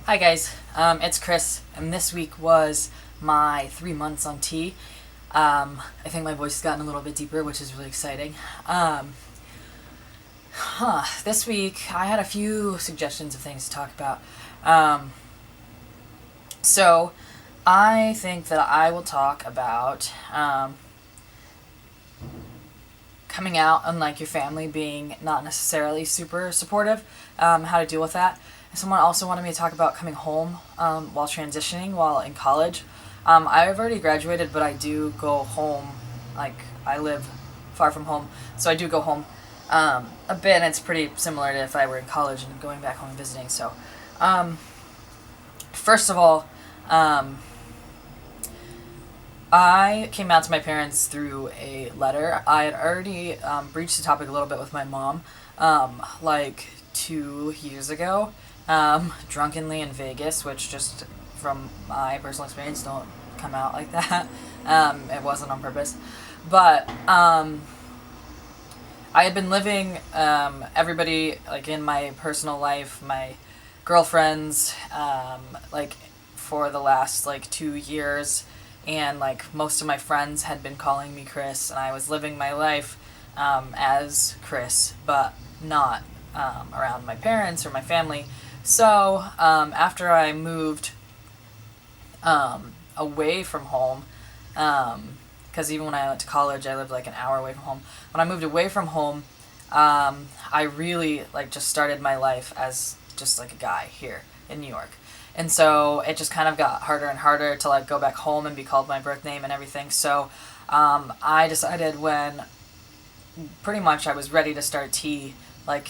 Hi guys, it's Chris, and this week was my 3 months on T. I think my voice has gotten a little bit deeper, which is really exciting. This week I had a few suggestions of things to talk about. Um, so I think that I will talk about coming out and like your family being not necessarily super supportive, how to deal with that. Someone also wanted me to talk about coming home while transitioning while in college. I've already graduated, but I do go home. Like, I live far from home, so I do go home a bit, and it's pretty similar to if I were in college and going back home and visiting. So, um, first of all, um, I came out to my parents through a letter. I had already breached the topic a little bit with my mom, like 2 years ago, drunkenly in Vegas, which just from my personal experience don't come out like that. It wasn't on purpose. But I had been living, everybody, like in my personal life, my girlfriends, like for the last like 2 years, and like most of my friends had been calling me Chris, and I was living my life as Chris, but not around my parents or my family. So after I moved away from home, because even when I went to college, I lived like an hour away from home. When I moved away from home, I really like just started my life as just like a guy here in New York. And so it just kind of got harder and harder to like go back home and be called my birth name and everything. So I decided when pretty much I was ready to start T, like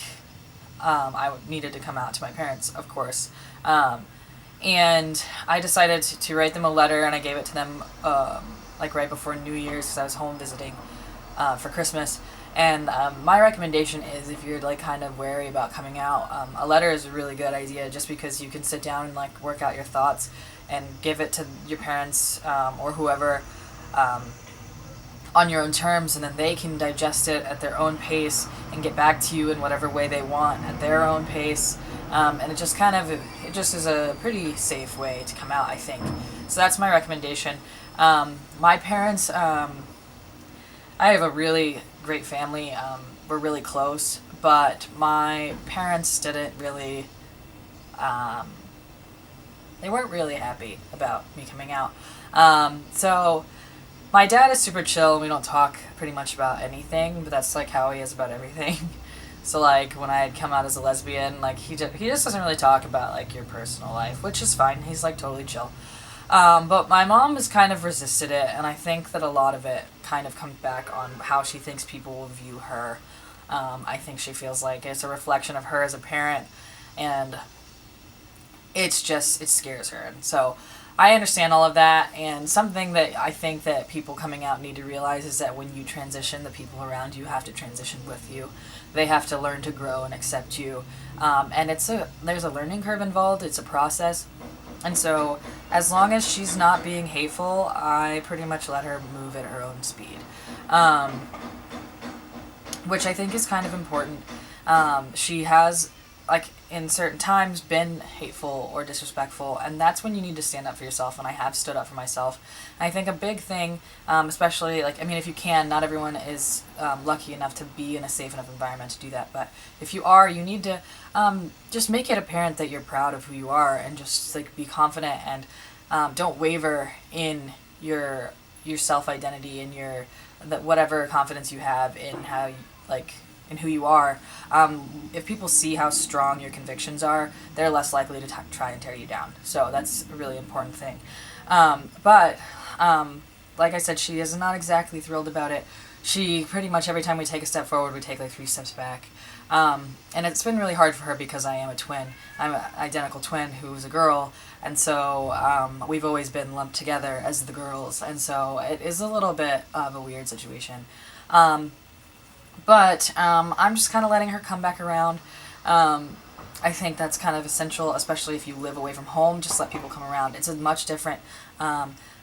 I needed to come out to my parents, of course. And I decided to write them a letter, and I gave it to them like right before New Year's because I was home visiting for Christmas. And my recommendation is if you're like kind of wary about coming out, a letter is a really good idea just because you can sit down and like work out your thoughts and give it to your parents or whoever on your own terms, and then they can digest it at their own pace and get back to you in whatever way they want at their own pace. And it just is a pretty safe way to come out, I think. So that's my recommendation. My parents, I have a really great family. We're really close, but my parents didn't really, um, they weren't really happy about me coming out. So my dad is super chill. We don't talk pretty much about anything, but that's like how he is about everything. So like when I had come out as a lesbian, like he just doesn't really talk about like your personal life, which is fine. He's like totally chill. But my mom has kind of resisted it, and I think that a lot of it kind of comes back on how she thinks people will view her. I think she feels like it's a reflection of her as a parent, and it scares her. And so I understand all of that, and something that I think that people coming out need to realize is that when you transition, the people around you have to transition with you. They have to learn to grow and accept you, and there's a learning curve involved. It's a process, and so as long as she's not being hateful, I pretty much let her move at her own speed, which I think is kind of important. She has, like, in certain times been hateful or disrespectful, and that's when you need to stand up for yourself, and I have stood up for myself. And I think a big thing, especially, like, I mean, if you can, not everyone is lucky enough to be in a safe enough environment to do that, but if you are, you need to just make it apparent that you're proud of who you are, and just, like, be confident, and don't waver in your self-identity and your that whatever confidence you have in how you, like, in who you are. If people see how strong your convictions are, they're less likely to try and tear you down. So that's a really important thing. But like I said, she is not exactly thrilled about it. She pretty much every time we take a step forward, we take like 3 steps back. And it's been really hard for her because I am a twin. I'm an identical twin who's a girl, and so we've always been lumped together as the girls, and so it is a little bit of a weird situation. But I'm just kind of letting her come back around. I think that's kind of essential, especially if you live away from home. Just let people come around. It's a much different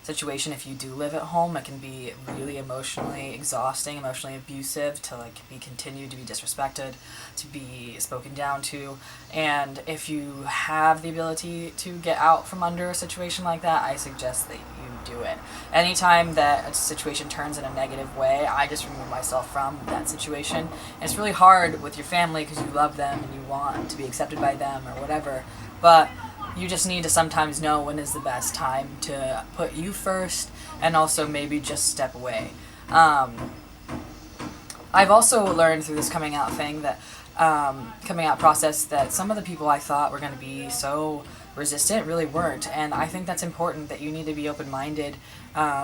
situation if you do live at home. It can be really emotionally exhausting, emotionally abusive, to like be continued to be disrespected, to be spoken down to. And if you have the ability to get out from under a situation like that, I suggest that you do it. Anytime that a situation turns in a negative way, I just remove myself from that situation. And it's really hard with your family because you love them and you want to be accepted by them or whatever. But you just need to sometimes know when is the best time to put you first, and also maybe just step away. I've also learned through this coming out thing that coming out process, that some of the people I thought were going to be so resistant really weren't. And I think that's important, that you need to be open-minded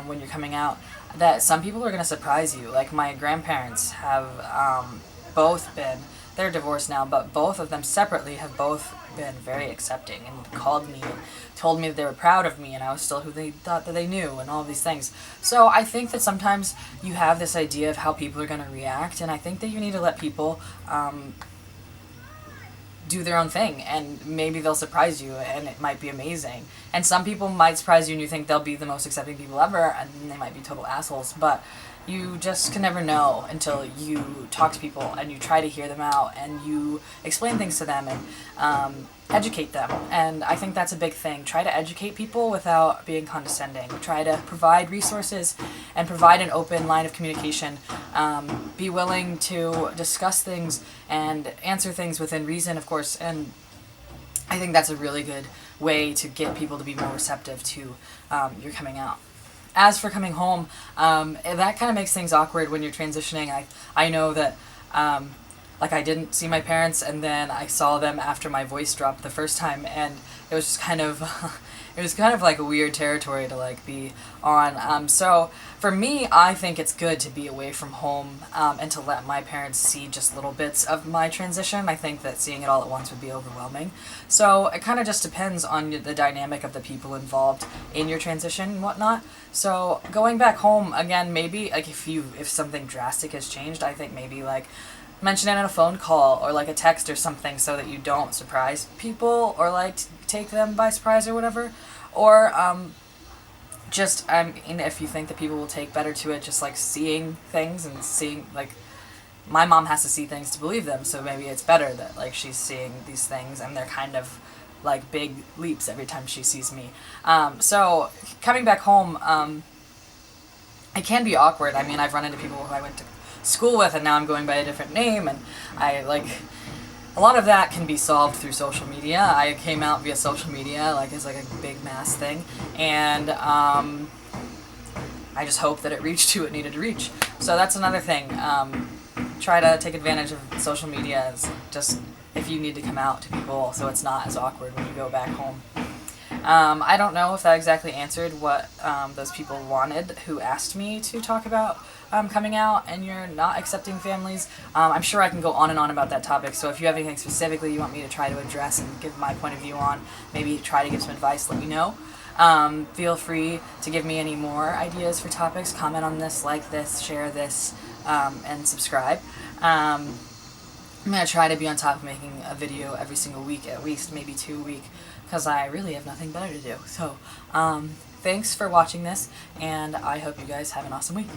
when you're coming out, that some people are going to surprise you. Like my grandparents have both been, they're divorced now, but both of them separately have both been very accepting and called me and told me that they were proud of me and I was still who they thought that they knew and all these things. So I think that sometimes you have this idea of how people are going to react, and I think that you need to let people do their own thing, and maybe they'll surprise you and it might be amazing. And some people might surprise you and you think they'll be the most accepting people ever, and they might be total assholes, but you just can never know until you talk to people and you try to hear them out and you explain things to them and educate them. And I think that's a big thing. Try to educate people without being condescending. Try to provide resources and provide an open line of communication. Be willing to discuss things and answer things within reason, of course. And I think that's a really good way to get people to be more receptive to your coming out. As for coming home, that kind of makes things awkward when you're transitioning. I know that like I didn't see my parents, and then I saw them after my voice dropped the first time, and it was just kind of it was kind of like a weird territory to like be on. So for me, I think it's good to be away from home and to let my parents see just little bits of my transition. I think that seeing it all at once would be overwhelming. So it kind of just depends on the dynamic of the people involved in your transition and whatnot. So going back home again, maybe like if something drastic has changed, I think maybe like mention it in a phone call or like a text or something, so that you don't surprise people or like take them by surprise or whatever. Or just if you think that people will take better to it, just like seeing things and seeing, like my mom has to see things to believe them, so maybe it's better that like she's seeing these things and they're kind of like big leaps every time she sees me. So coming back home, it can be awkward. I mean, I've run into people who I went to school with and now I'm going by a different name, and I like a lot of that can be solved through social media. I came out via social media like as like a big mass thing, and I just hope that it reached who it needed to reach. So that's another thing. Try to take advantage of social media as just if you need to come out to people, so it's not as awkward when you go back home. I don't know if that exactly answered what those people wanted who asked me to talk about coming out and you're not accepting families. I'm sure I can go on and on about that topic, so if you have anything specifically you want me to try to address and give my point of view on, maybe try to give some advice, let me know. Feel free to give me any more ideas for topics, comment on this, like this, share this, and subscribe. I'm going to try to be on top of making a video every single week, at least, maybe 2 a week, because I really have nothing better to do. So, thanks for watching this, and I hope you guys have an awesome week.